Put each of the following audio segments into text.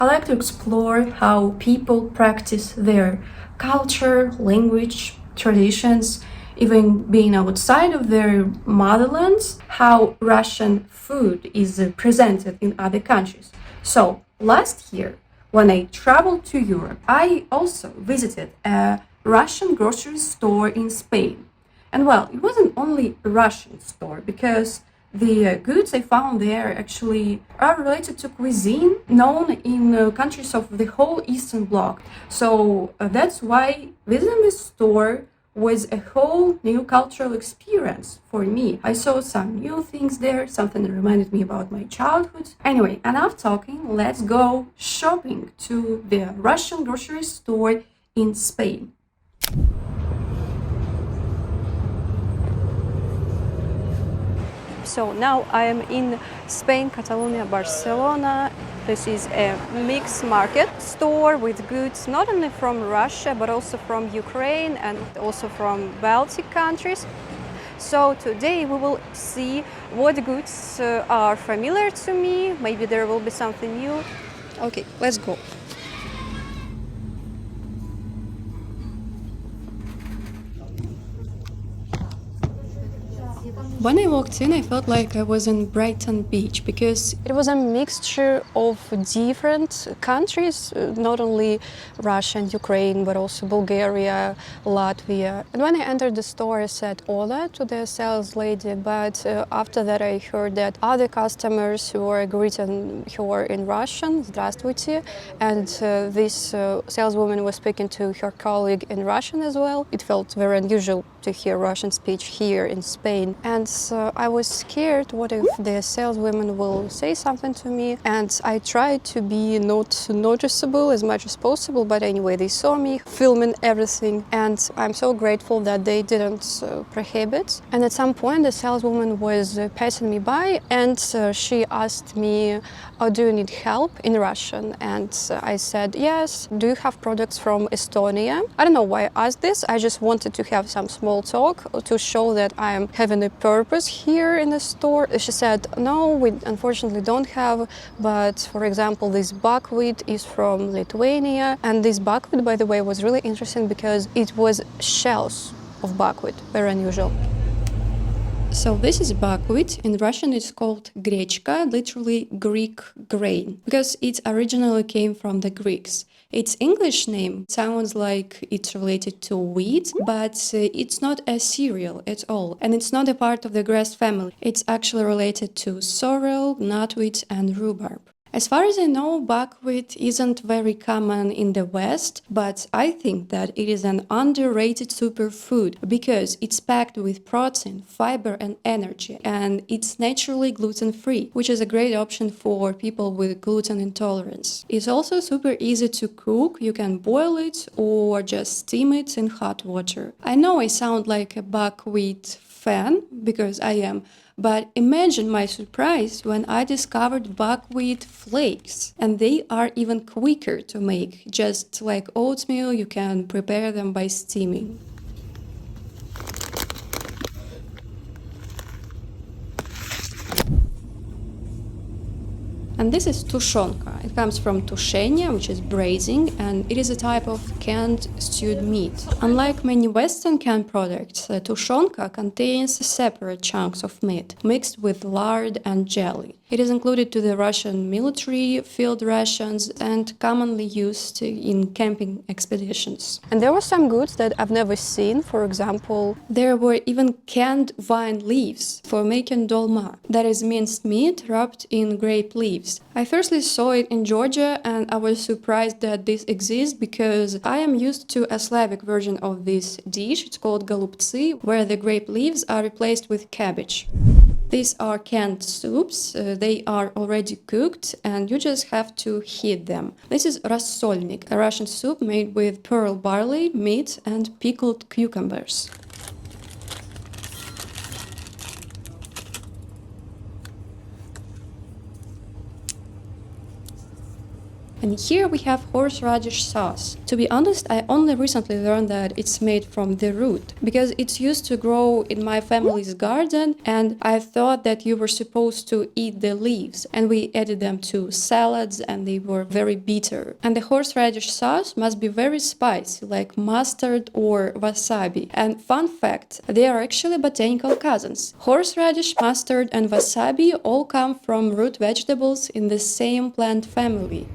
I like to explore how people practice their culture, language, traditions, even being outside of their motherlands, how Russian food is presented in other countries. So, last year, when I traveled to Europe, I also visited a Russian grocery store in Spain. And well, it wasn't only a Russian store because the goods I found there actually are related to cuisine known in countries of the whole Eastern Bloc. So that's why visiting this store was a whole new cultural experience for me. I saw some new things there, something that reminded me about my childhood. Anyway, enough talking, let's go shopping to the Russian grocery store in Spain. So now I am in Spain, Catalonia, Barcelona. This is a mixed market store with goods not only from Russia but also from Ukraine and also from Baltic countries. So today we will see what goods are familiar to me. Maybe there will be something new. Okay, let's go. When I walked in, I felt like I was in Brighton Beach because it was a mixture of different countries, not only Russia and Ukraine, but also Bulgaria, Latvia. And when I entered the store, I said hola to the sales lady, but after that I heard that other customers were greeting her in Russian, здравствуйте, and this saleswoman was speaking to her colleague in Russian as well. It felt very unusual to hear Russian speech here in Spain. And I was scared, what if the saleswoman will say something to me? And I tried to be not noticeable as much as possible, but anyway, they saw me filming everything, and I'm so grateful that they didn't prohibit. And at some point, the saleswoman was passing me by, and she asked me, oh, do you need help in Russian? And I said, yes. Do you have products from Estonia? I don't know why I asked this. I just wanted to have some small talk to show that I am having a purpose here in the store. She said, no, we unfortunately don't have, but for example, this buckwheat is from Lithuania. And this buckwheat, by the way, was really interesting because it was shells of buckwheat, very unusual. So this is buckwheat. In Russian it's called grechka, literally Greek grain, because it originally came from the Greeks. Its English name sounds like it's related to wheat, but it's not a cereal at all, and it's not a part of the grass family. It's actually related to sorrel, nutwheat, and rhubarb. As far as I know, buckwheat isn't very common in the West, but I think that it is an underrated superfood because it's packed with protein, fiber, and energy, and it's naturally gluten-free, which is a great option for people with gluten intolerance. It's also super easy to cook. You can boil it or just steam it in hot water. I know I sound like a buckwheat fan, because I am, but imagine my surprise when I discovered buckwheat flakes, and they are even quicker to make. Just like oatmeal, you can prepare them by steaming. And this is tushonka. It comes from tushenia, which is braising, and it is a type of canned stewed meat. Unlike many Western canned products, tushonka contains separate chunks of meat mixed with lard and jelly. It is included to the Russian military field rations and commonly used in camping expeditions. And there were some goods that I've never seen. For example, there were even canned vine leaves for making dolma, that is minced meat wrapped in grape leaves. I firstly saw it in Georgia and I was surprised that this exists because I am used to a Slavic version of this dish. It's called golubцы, where the grape leaves are replaced with cabbage. These are canned soups. They are already cooked and you just have to heat them. This is рассольник, a Russian soup made with pearl barley, meat, and pickled cucumbers. And here we have horseradish sauce. To be honest, I only recently learned that it's made from the root, because it's used to grow in my family's garden, and I thought that you were supposed to eat the leaves, and we added them to salads and they were very bitter. And the horseradish sauce must be very spicy, like mustard or wasabi. And fun fact, they are actually botanical cousins. Horseradish, mustard and wasabi all come from root vegetables in the same plant family.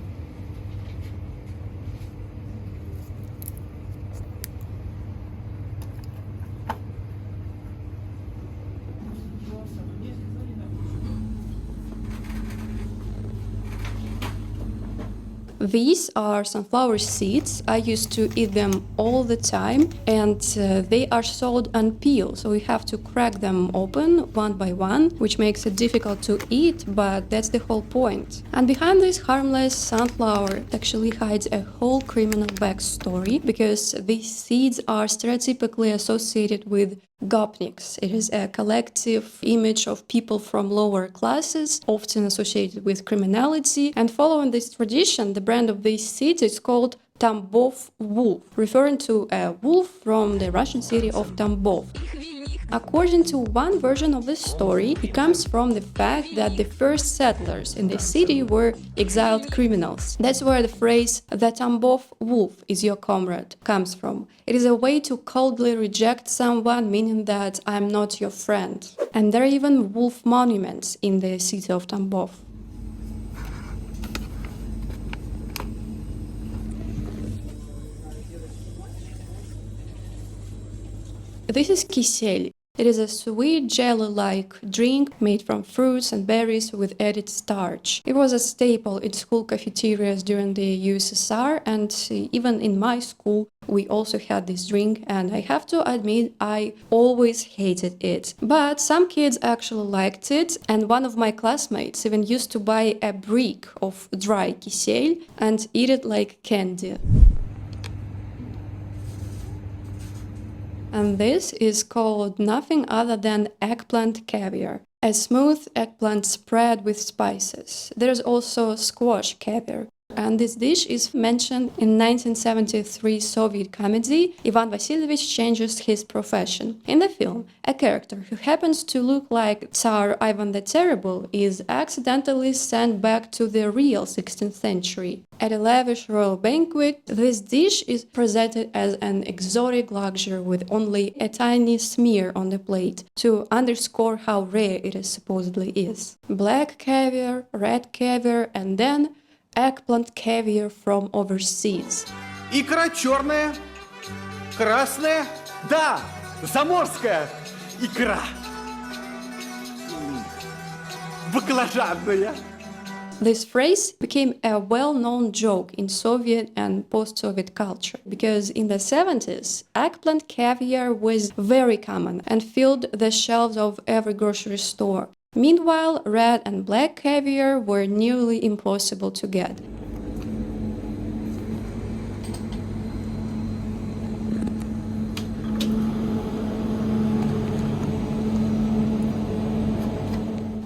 These are sunflower seeds. I used to eat them all the time, and they are sold unpeeled, so we have to crack them open one by one, which makes it difficult to eat, but that's the whole point. And behind this harmless sunflower actually hides a whole criminal backstory, because these seeds are stereotypically associated with gopniks. It is a collective image of people from lower classes, often associated with criminality. And following this tradition, the brand of these seeds is called Tambov wolf, referring to a wolf from the Russian city of Tambov. According to one version of this story, it comes from the fact that the first settlers in the city were exiled criminals. That's where the phrase "the Tambov wolf is your comrade" comes from. It is a way to coldly reject someone, meaning that I'm not your friend. And there are even wolf monuments in the city of Tambov. This is kisel. It is a sweet jelly-like drink made from fruits and berries with added starch. It was a staple in school cafeterias during the USSR, and even in my school we also had this drink, and I have to admit I always hated it. But some kids actually liked it, and one of my classmates even used to buy a brick of dry kisel and eat it like candy. And this is called nothing other than eggplant caviar, a smooth eggplant spread with spices. There is also squash caviar. And this dish is mentioned in 1973 Soviet comedy Ivan Vasilievich Changes His Profession. In the film, a character who happens to look like Tsar Ivan the Terrible is accidentally sent back to the real 16th century. At a lavish royal banquet, this dish is presented as an exotic luxury with only a tiny smear on the plate to underscore how rare it supposedly is. Black caviar, red caviar, and then eggplant caviar from overseas. Икра черная, красная, да, заморская икра. Баклажанная. This phrase became a well-known joke in Soviet and post-Soviet culture, because in the 70s, eggplant caviar was very common and filled the shelves of every grocery store. Meanwhile, red and black caviar were nearly impossible to get.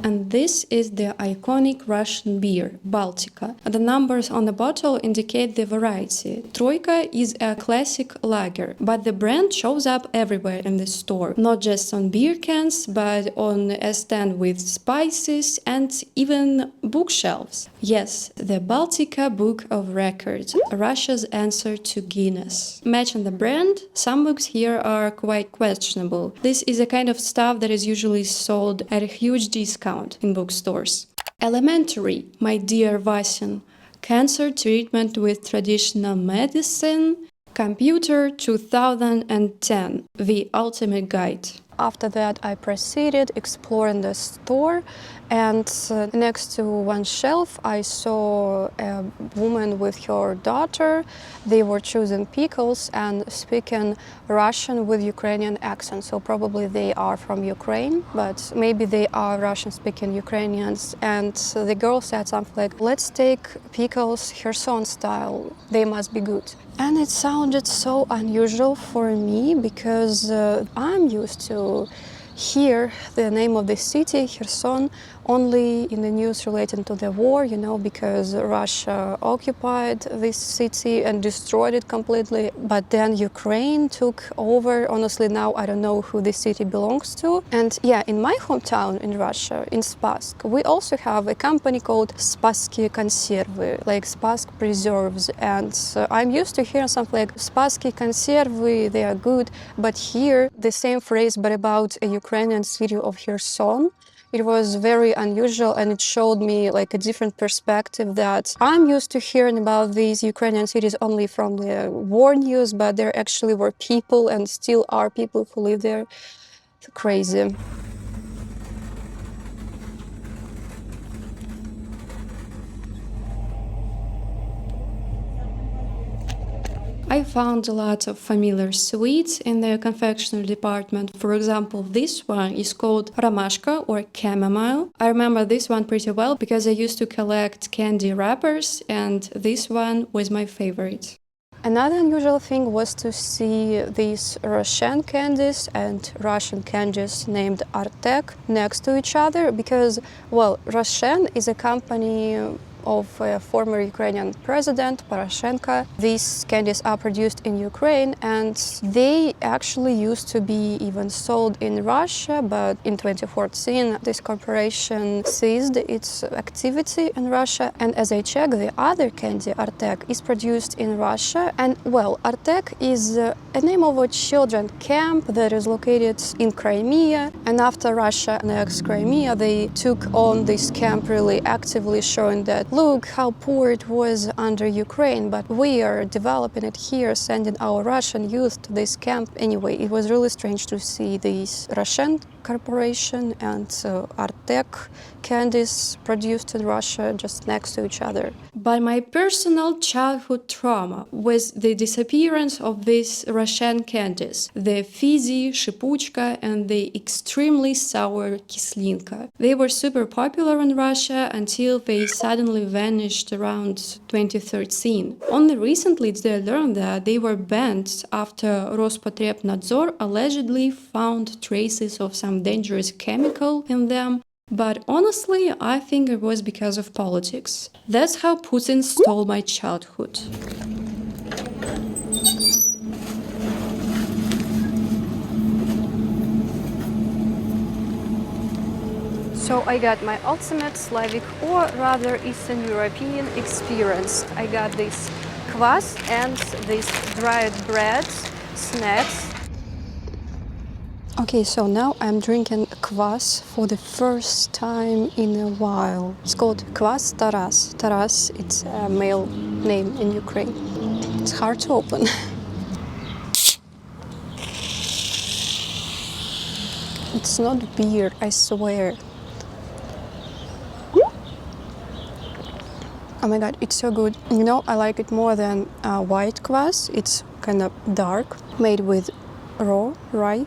And this is the iconic Russian beer, Baltika. The numbers on the bottle indicate the variety. Troika is a classic lager, but the brand shows up everywhere in the store, not just on beer cans, but on a stand with spices and even bookshelves. Yes, the Baltika Book of Records, Russia's answer to Guinness. Matching the brand, some books here are quite questionable. This is a kind of stuff that is usually sold at a huge discount in bookstores. Elementary, my dear Vasin. Cancer treatment with traditional medicine. Computer 2010, the ultimate guide. After that, I proceeded exploring the store, and next to one shelf, I saw a woman with her daughter. They were choosing pickles and speaking Russian with Ukrainian accent, so probably they are from Ukraine, but maybe they are Russian-speaking Ukrainians. And the girl said something like, "Let's take pickles Kherson style, they must be good." And it sounded so unusual for me, because I'm used to hear the name of the city, Kherson, only in the news related to the war, you know, because Russia occupied this city and destroyed it completely. But then Ukraine took over. Honestly, now I don't know who this city belongs to. And yeah, in my hometown in Russia, in Spassk, we also have a company called Spasskие консервы, like Spassk preserves. And I'm used to hear something like Spasskие консервы, they are good. But here, the same phrase, but about a Ukrainian city of Kherson. It was very unusual, and it showed me like a different perspective that I'm used to hearing about these Ukrainian cities only from the war news, but there actually were people and still are people who live there. Crazy. I found a lot of familiar sweets in the confectionery department. For example, this one is called Romashka or chamomile. I remember this one pretty well because I used to collect candy wrappers, and this one was my favorite. Another unusual thing was to see these Russian candies and Russian candies named Artek next to each other because, well, Russian is a company of a former Ukrainian president, Poroshenko. These candies are produced in Ukraine and they actually used to be even sold in Russia, but in 2014 this corporation ceased its activity in Russia. And as I checked, the other candy, Artek, is produced in Russia. And well, Artek is a name of a children's camp that is located in Crimea. And after Russia annexed Crimea, they took on this camp really actively, showing that look how poor it was under Ukraine, but we are developing it here, sending our Russian youth to this camp. Anyway, it was really strange to see this Russian corporation and Artek candies produced in Russia just next to each other. But my personal childhood trauma was the disappearance of these Russian candies, the fizzy shipuchka and the extremely sour kislinka. They were super popular in Russia until they suddenly vanished around 2013. Only recently did I learn that they were banned after Rospotrebnadzor allegedly found traces of some dangerous chemical in them. But honestly, I think it was because of politics. That's how Putin stole my childhood. So I got my ultimate Slavic or rather Eastern European experience. I got this kvass and these dried breads, snacks. Okay, so now I'm drinking kvass for the first time in a while. It's called kvass Taras. Taras, it's a male name in Ukraine. It's hard to open. It's not beer, I swear. Oh my god, it's so good. You know, I like it more than white kvass. It's kind of dark, made with raw rye.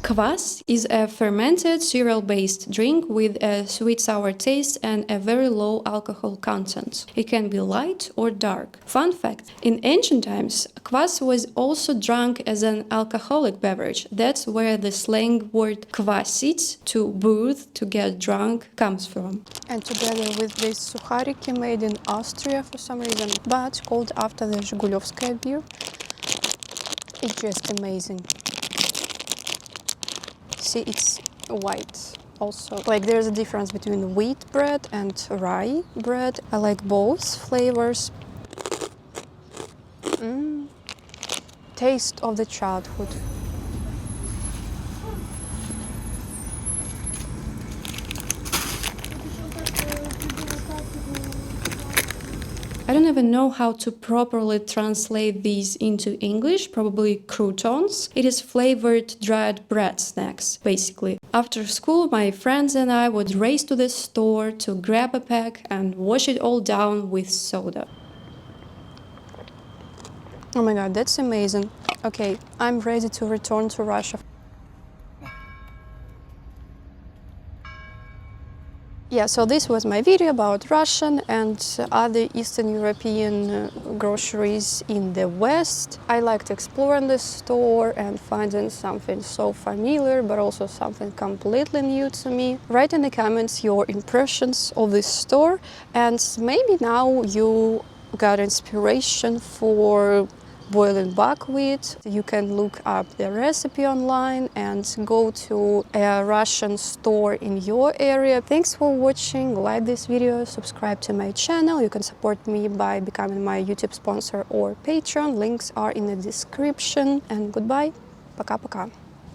Kvass is a fermented cereal-based drink with a sweet-sour taste and a very low alcohol content. It can be light or dark. Fun fact, in ancient times, kvass was also drunk as an alcoholic beverage. That's where the slang word kvasit, to booze, to get drunk, comes from. And together with this sukhariki made in Austria for some reason, but called after the Zhigulyovskaya beer, it's just amazing. See, it's white also. Like there's a difference between wheat bread and rye bread. I like both flavors. Taste of the childhood. I don't even know how to properly translate these into English, probably croutons. It is flavored dried bread snacks, basically. After school, my friends and I would race to the store to grab a pack and wash it all down with soda. Oh my god, that's amazing. Okay, I'm ready to return to Russia. Yeah, so this was my video about Russian and other Eastern European groceries in the West. I liked exploring this store and finding something so familiar, but also something completely new to me. Write in the comments your impressions of this store, and maybe now you got inspiration for boiling buckwheat. You can look up the recipe online and go to a Russian store in your area. Thanks for watching. Like this video, subscribe to my channel. You can support me by becoming my YouTube sponsor or Patreon. Links are in the description. And goodbye. Пока-пока.